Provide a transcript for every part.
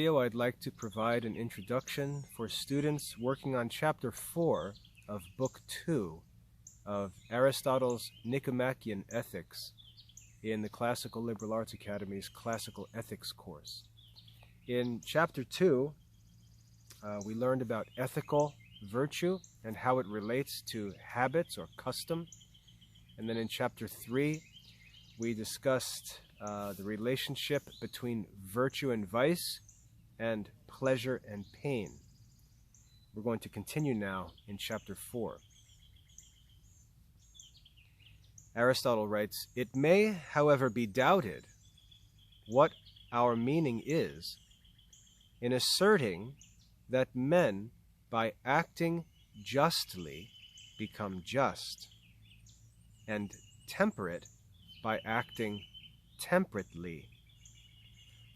I'd like to provide an introduction for students working on Chapter 4 of Book 2 of Aristotle's Nicomachean Ethics in the Classical Liberal Arts Academy's Classical Ethics course. In Chapter 2, we learned about ethical virtue and how it relates to habits or custom. And then in Chapter 3, we discussed the relationship between virtue and vice and pleasure and pain. We're going to continue now in Chapter 4. Aristotle writes, "It may, however, be doubted what our meaning is in asserting that men, by acting justly, become just, and temperate by acting temperately.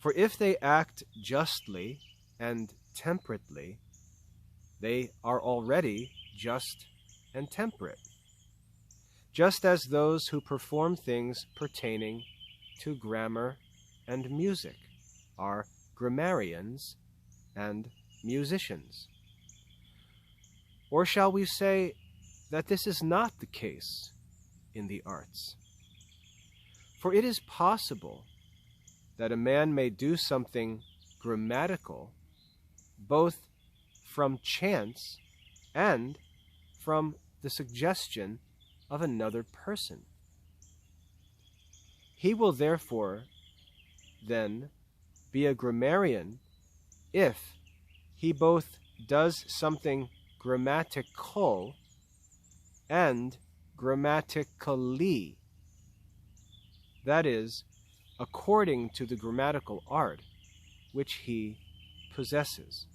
For if they act justly and temperately, they are already just and temperate, just as those who perform things pertaining to grammar and music are grammarians and musicians. Or shall we say that this is not the case in the arts? For it is possible that a man may do something grammatical both from chance and from the suggestion of another person. He will therefore then be a grammarian if he both does something grammatical and grammatically, that is, according to the grammatical art which he possesses.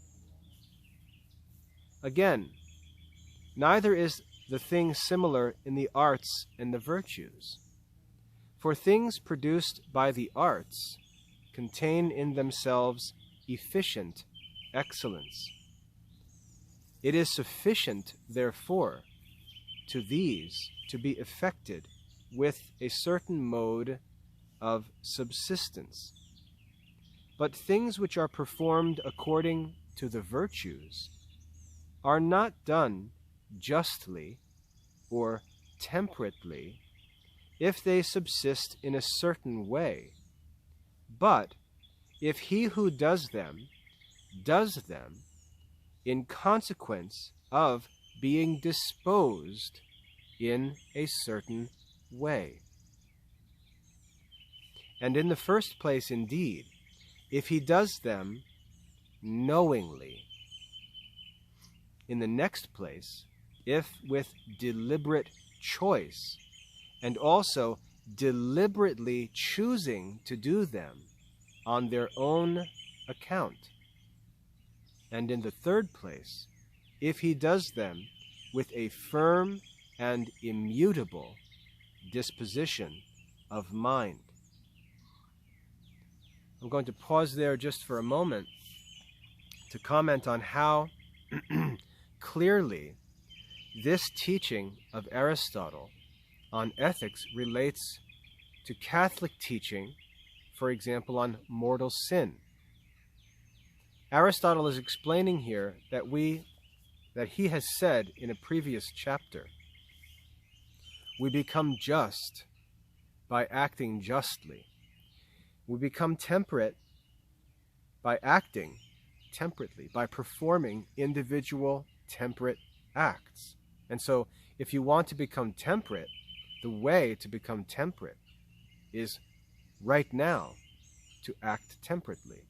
Again, neither is the thing similar in the arts and the virtues. For things produced by the arts contain in themselves efficient excellence. It is sufficient, therefore, to these to be effected with a certain mode of subsistence. But things which are performed according to the virtues are not done justly or temperately if they subsist in a certain way, but if he who does them in consequence of being disposed in a certain way. And in the first place, indeed, if he does them knowingly. In the next place, if with deliberate choice, and also deliberately choosing to do them on their own account. And in the third place, if he does them with a firm and immutable disposition of mind." I'm going to pause there just for a moment to comment on how clearly this teaching of Aristotle on ethics relates to Catholic teaching, for example, on mortal sin. Aristotle is explaining here that he has said in a previous chapter, we become just by acting justly. We become temperate by acting temperately, by performing individual temperate acts. And so if you want to become temperate, the way to become temperate is right now to act temperately.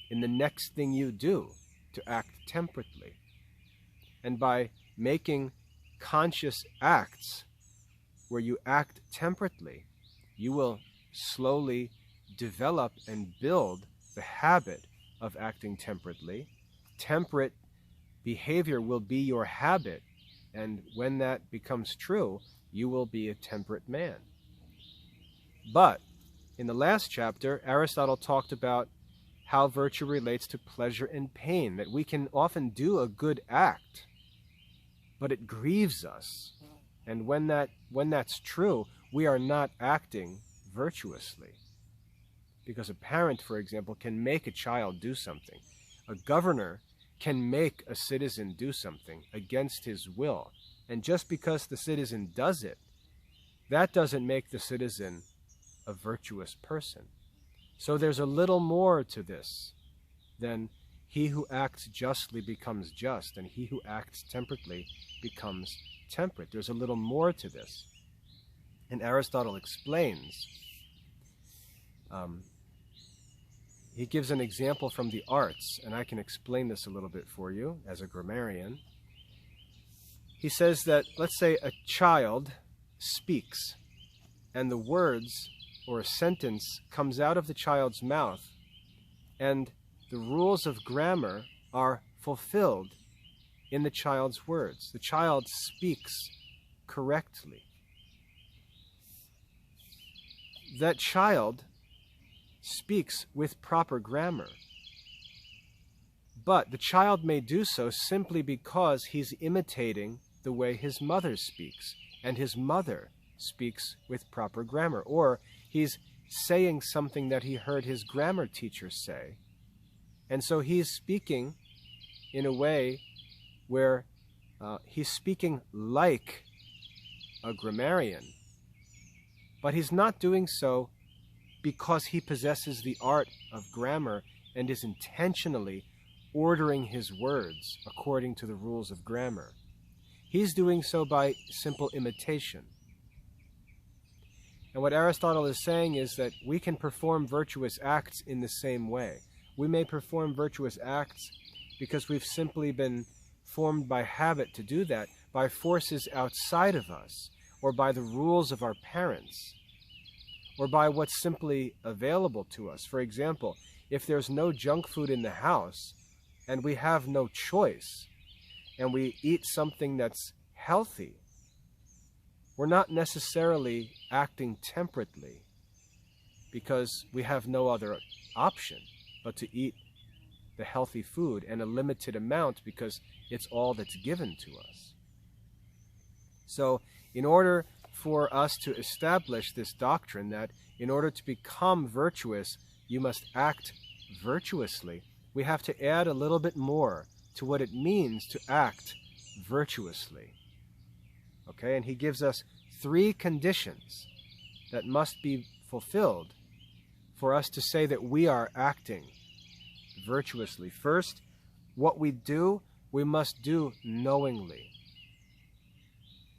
In the next thing you do, to act temperately. And by making conscious acts where you act temperately, you will slowly develop and build the habit of acting temperately. Temperate behavior will be your habit, and when that becomes true, you will be a temperate man. But in the last chapter, Aristotle talked about how virtue relates to pleasure and pain, that we can often do a good act, but it grieves us. And when that's true, we are not acting virtuously. Because a parent, for example, can make a child do something. A governor can make a citizen do something against his will. And just because the citizen does it, that doesn't make the citizen a virtuous person. So there's a little more to this than he who acts justly becomes just, and he who acts temperately becomes temperate. There's a little more to this. And Aristotle explains. He gives an example from the arts, and I can explain this a little bit for you as a grammarian. He says that, let's say a child speaks, and the words or a sentence comes out of the child's mouth, and the rules of grammar are fulfilled in the child's words. The child speaks correctly. That child speaks with proper grammar. But the child may do so simply because he's imitating the way his mother speaks, and his mother speaks with proper grammar. Or he's saying something that he heard his grammar teacher say, and so he's speaking in a way where he's speaking like a grammarian, but he's not doing so because he possesses the art of grammar and is intentionally ordering his words according to the rules of grammar. He's doing so by simple imitation. And what Aristotle is saying is that we can perform virtuous acts in the same way. We may perform virtuous acts because we've simply been formed by habit to do that, by forces outside of us, or by the rules of our parents, or by what's simply available to us. For example, if there's no junk food in the house, and we have no choice, and we eat something that's healthy, we're not necessarily acting temperately because we have no other option but to eat the healthy food and a limited amount because it's all that's given to us. So in order for us to establish this doctrine that in order to become virtuous, you must act virtuously, we have to add a little bit more to what it means to act virtuously. Okay, and he gives us 3 conditions that must be fulfilled for us to say that we are acting virtuously. First, what we do, we must do knowingly.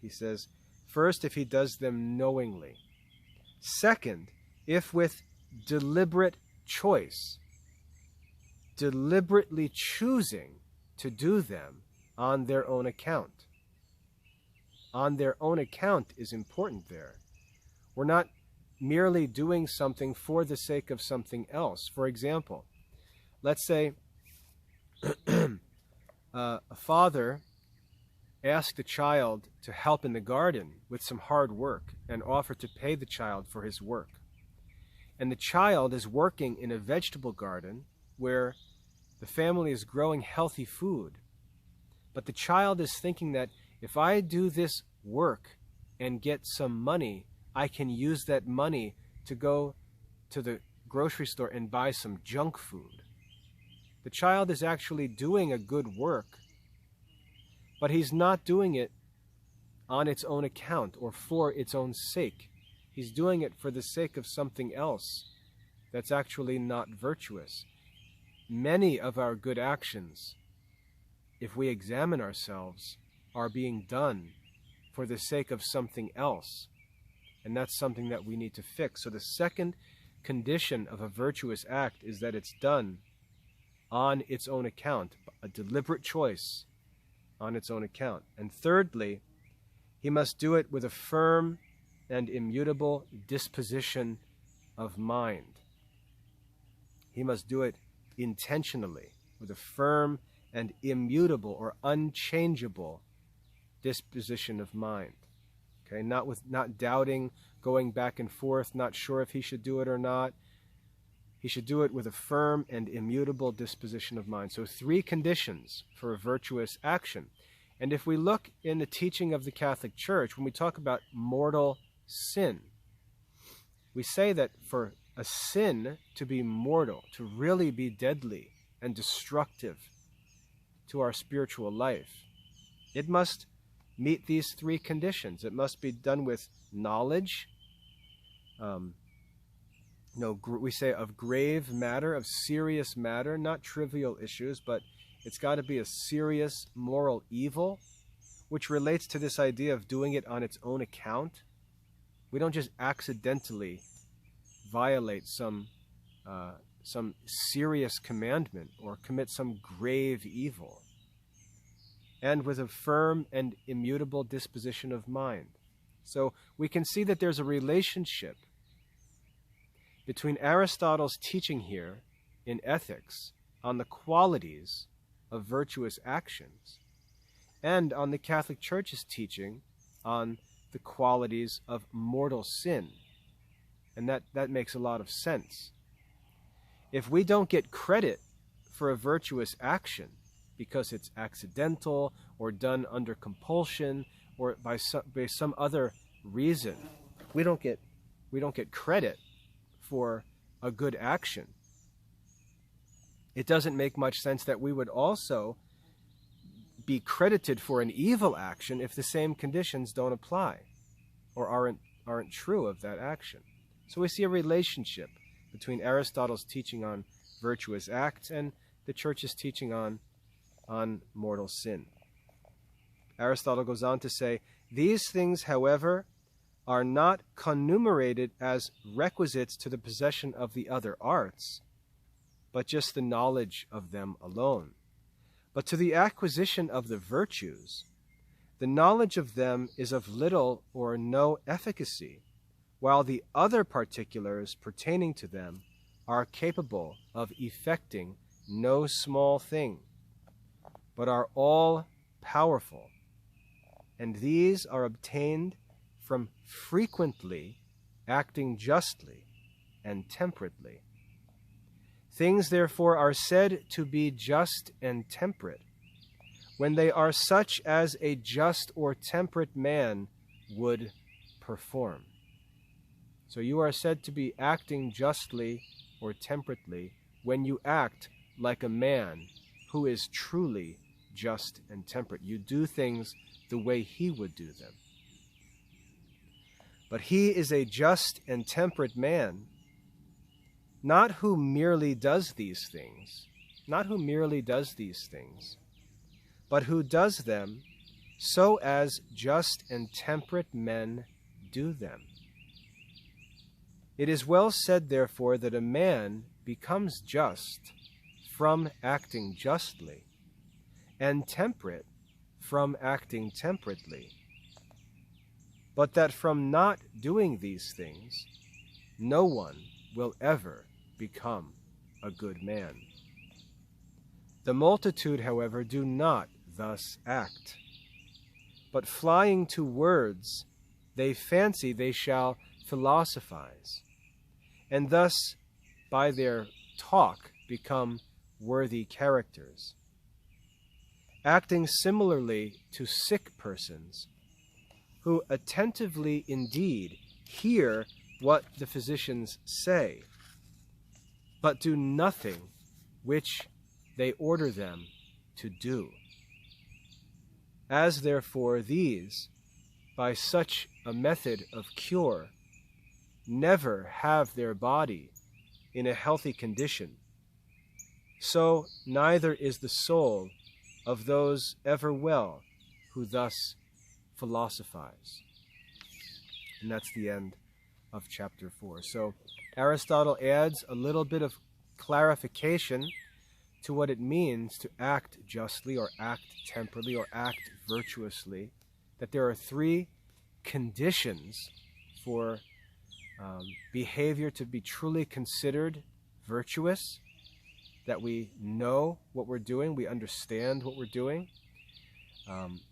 He says, first, if he does them knowingly. Second, if with deliberate choice, deliberately choosing to do them on their own account. On their own account is important there. We're not merely doing something for the sake of something else. For example, let's say a father asked a child to help in the garden with some hard work and offered to pay the child for his work. And the child is working in a vegetable garden where the family is growing healthy food. But the child is thinking that if I do this work and get some money, I can use that money to go to the grocery store and buy some junk food. The child is actually doing a good work, but he's not doing it on its own account or for its own sake. He's doing it for the sake of something else that's actually not virtuous. Many of our good actions, if we examine ourselves, are being done for the sake of something else. And that's something that we need to fix. So the second condition of a virtuous act is that it's done on its own account, a deliberate choice on its own account. And thirdly, he must do it with a firm and immutable disposition of mind. He must do it intentionally, with a firm and immutable or unchangeable disposition of mind. Okay, not doubting, going back and forth, not sure if he should do it or not. He should do it with a firm and immutable disposition of mind. So 3 conditions for a virtuous action. And if we look in the teaching of the Catholic Church, when we talk about mortal sin, we say that for a sin to be mortal, to really be deadly and destructive to our spiritual life, it must meet these three conditions. It must be done with knowledge, we say of grave matter, of serious matter, not trivial issues, but it's got to be a serious moral evil, which relates to this idea of doing it on its own account. We don't just accidentally violate some serious commandment or commit some grave evil, and with a firm and immutable disposition of mind. So we can see that there's a relationship between Aristotle's teaching here in ethics on the qualities of virtuous actions and on the Catholic Church's teaching on the qualities of mortal sin. And that makes a lot of sense. If we don't get credit for a virtuous action because it's accidental or done under compulsion or by some other reason, we don't get credit for a good action, it doesn't make much sense that we would also be credited for an evil action if the same conditions don't apply or aren't true of that action. So we see a relationship between Aristotle's teaching on virtuous acts and the Church's teaching on mortal sin. Aristotle goes on to say, "These things, however, are not conumerated as requisites to the possession of the other arts, but just the knowledge of them alone. But to the acquisition of the virtues, the knowledge of them is of little or no efficacy, while the other particulars pertaining to them are capable of effecting no small thing, but are all powerful, and these are obtained from frequently acting justly and temperately. Things, therefore, are said to be just and temperate, when they are such as a just or temperate man would perform." So you are said to be acting justly or temperately when you act like a man who is truly just and temperate. You do things the way he would do them. But he is a just and temperate man, not who merely does these things, but who does them so as just and temperate men do them. It is well said, therefore, that a man becomes just from acting justly, and temperate from acting temperately, but that from not doing these things, no one will ever become a good man. The multitude, however, do not thus act, but flying to words, they fancy they shall philosophize, and thus by their talk become worthy characters. Acting similarly to sick persons, who attentively indeed hear what the physicians say, but do nothing which they order them to do. As therefore these, by such a method of cure, never have their body in a healthy condition, so neither is the soul of those ever well who thus philosophize. And that's the end of chapter 4. So Aristotle adds a little bit of clarification to what it means to act justly or act temperately or act virtuously, that there are three conditions for behavior to be truly considered virtuous: that we know what we're doing, we understand what we're doing,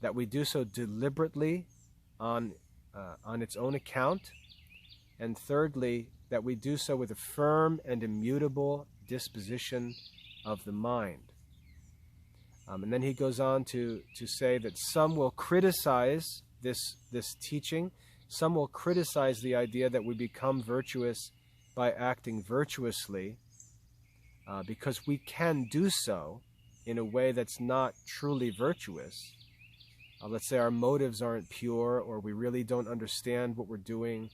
that we do so deliberately on its own account, and thirdly, that we do so with a firm and immutable disposition of the mind. And then he goes on to say that some will criticize this teaching. Some will criticize the idea that we become virtuous by acting virtuously, because we can do so in a way that's not truly virtuous. Let's say our motives aren't pure, or we really don't understand what we're doing,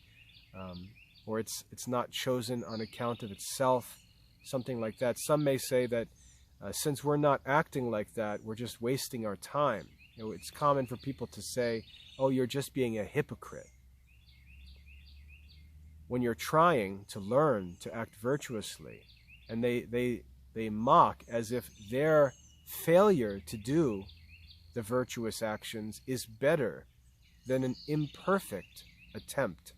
or it's not chosen on account of itself, something like that. Some may say that since we're not acting like that, we're just wasting our time. It's common for people to say, oh, you're just being a hypocrite, when you're trying to learn to act virtuously. And they mock as if their failure to do the virtuous actions is better than an imperfect attempt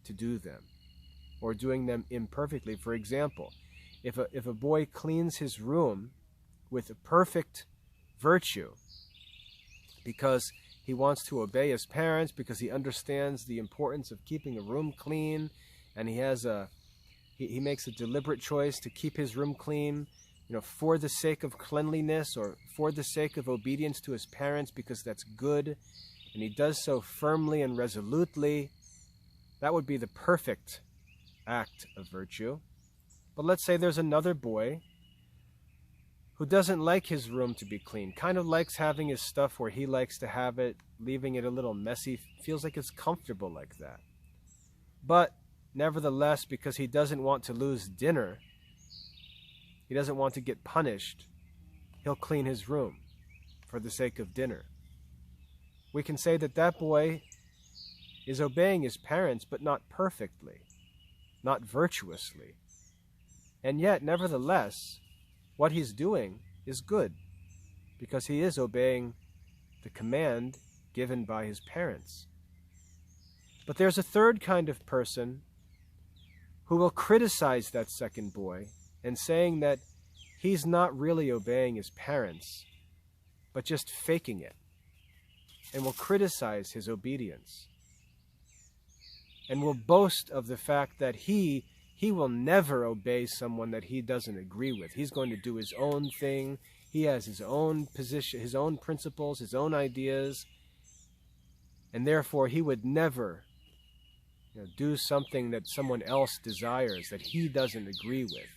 to do them, or doing them imperfectly. For example, if a boy cleans his room with a perfect virtue because he wants to obey his parents, because he understands the importance of keeping a room clean, and he makes a deliberate choice to keep his room clean, for the sake of cleanliness or for the sake of obedience to his parents, because that's good, and he does so firmly and resolutely, that would be the perfect act of virtue. But let's say there's another boy who doesn't like his room to be clean, kind of likes having his stuff where he likes to have it, leaving it a little messy, feels like it's comfortable like that. But nevertheless, because he doesn't want to lose dinner, he doesn't want to get punished, he'll clean his room for the sake of dinner. We can say that that boy is obeying his parents, but not perfectly, not virtuously. And yet, nevertheless, what he's doing is good, because he is obeying the command given by his parents. But there's a third kind of person who will criticize that second boy, and saying that he's not really obeying his parents, but just faking it, and will criticize his obedience, and will boast of the fact that he will never obey someone that he doesn't agree with. He's going to do his own thing. He has his own position, his own principles, his own ideas, and therefore he would never do something that someone else desires, that he doesn't agree with,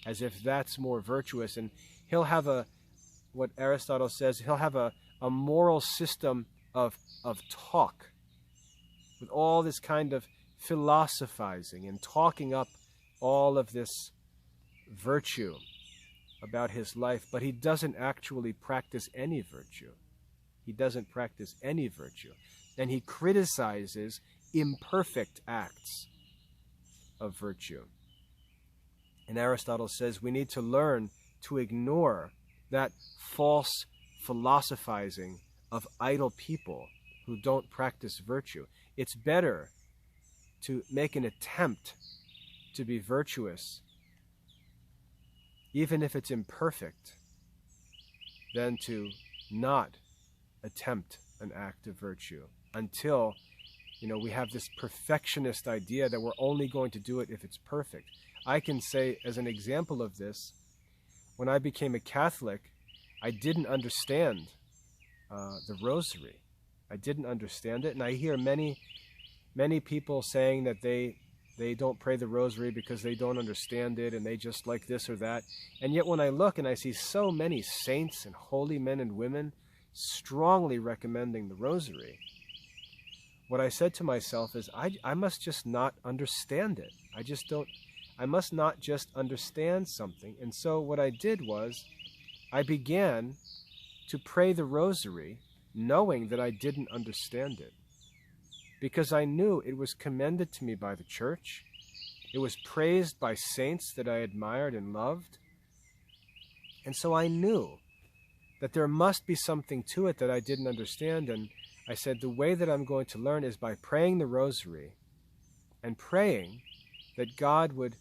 as if that's more virtuous. And he'll have what Aristotle says, he'll have a moral system of talk, with all this kind of philosophizing and talking up all of this virtue about his life, but he doesn't actually practice any virtue. He doesn't practice any virtue. And he criticizes imperfect acts of virtue. And Aristotle says we need to learn to ignore that false philosophizing of idle people who don't practice virtue. It's better to make an attempt to be virtuous, even if it's imperfect, than to not attempt an act of virtue until we have this perfectionist idea that we're only going to do it if it's perfect. I can say, as an example of this, when I became a Catholic, I didn't understand the rosary. I didn't understand it, and I hear many people saying that they don't pray the rosary because they don't understand it, and they just like this or that. And yet when I look and I see so many saints and holy men and women strongly recommending the rosary, what I said to myself is, I must just not understand it. I must not just understand something. And so what I did was, I began to pray the rosary knowing that I didn't understand it, because I knew it was commended to me by the church. It was praised by saints that I admired and loved. And so I knew that there must be something to it that I didn't understand. And I said, the way that I'm going to learn is by praying the rosary and praying that God would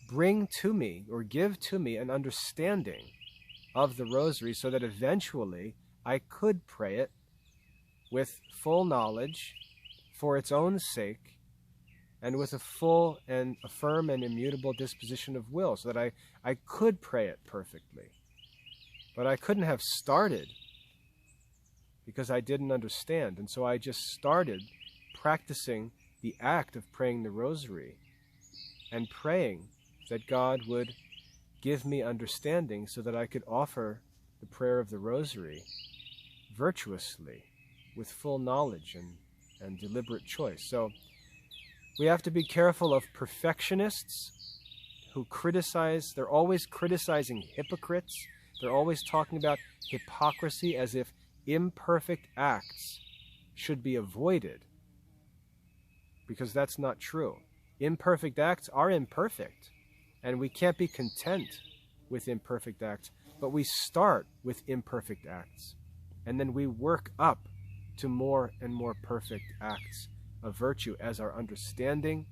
bring to me or give to me an understanding of the rosary, so that eventually I could pray it with full knowledge for its own sake, and with a full and a firm and immutable disposition of will, so that I could pray it perfectly. But I couldn't have started because I didn't understand. And so I just started practicing the act of praying the rosary. and praying that God would give me understanding so that I could offer the prayer of the Rosary virtuously, with full knowledge and deliberate choice. So we have to be careful of perfectionists who criticize. They're always criticizing hypocrites. They're always talking about hypocrisy as if imperfect acts should be avoided, because that's not true. Imperfect acts are imperfect, and we can't be content with imperfect acts, but we start with imperfect acts, and then we work up to more and more perfect acts of virtue as our understanding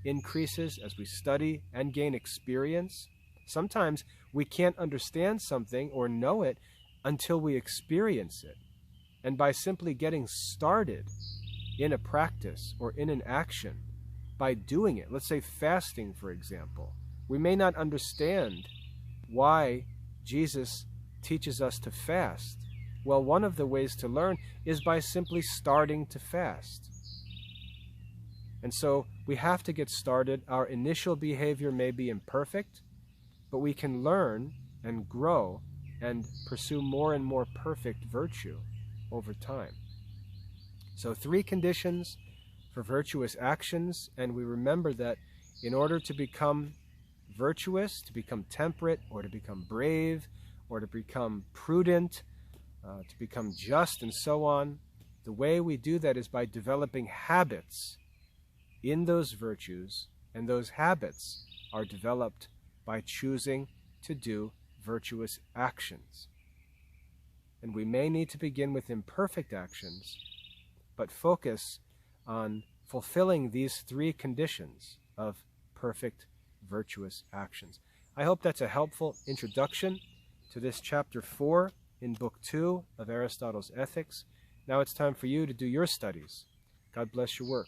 increases, as we study and gain experience. Sometimes we can't understand something or know it until we experience it. And by simply getting started in a practice or in an action, by doing it, let's say fasting, for example, we may not understand why Jesus teaches us to fast. Well, one of the ways to learn is by simply starting to fast. And so we have to get started. Our initial behavior may be imperfect, but we can learn and grow and pursue more and more perfect virtue over time. So 3 conditions for virtuous actions, and we remember that in order to become virtuous, to become temperate, or to become brave, or to become prudent, to become just, and so on, the way we do that is by developing habits in those virtues, and those habits are developed by choosing to do virtuous actions. And we may need to begin with imperfect actions, but focus on fulfilling these 3 conditions of perfect virtuous actions. I hope that's a helpful introduction to this chapter 4 in Book 2 of Aristotle's Ethics. Now it's time for you to do your studies. God bless your work.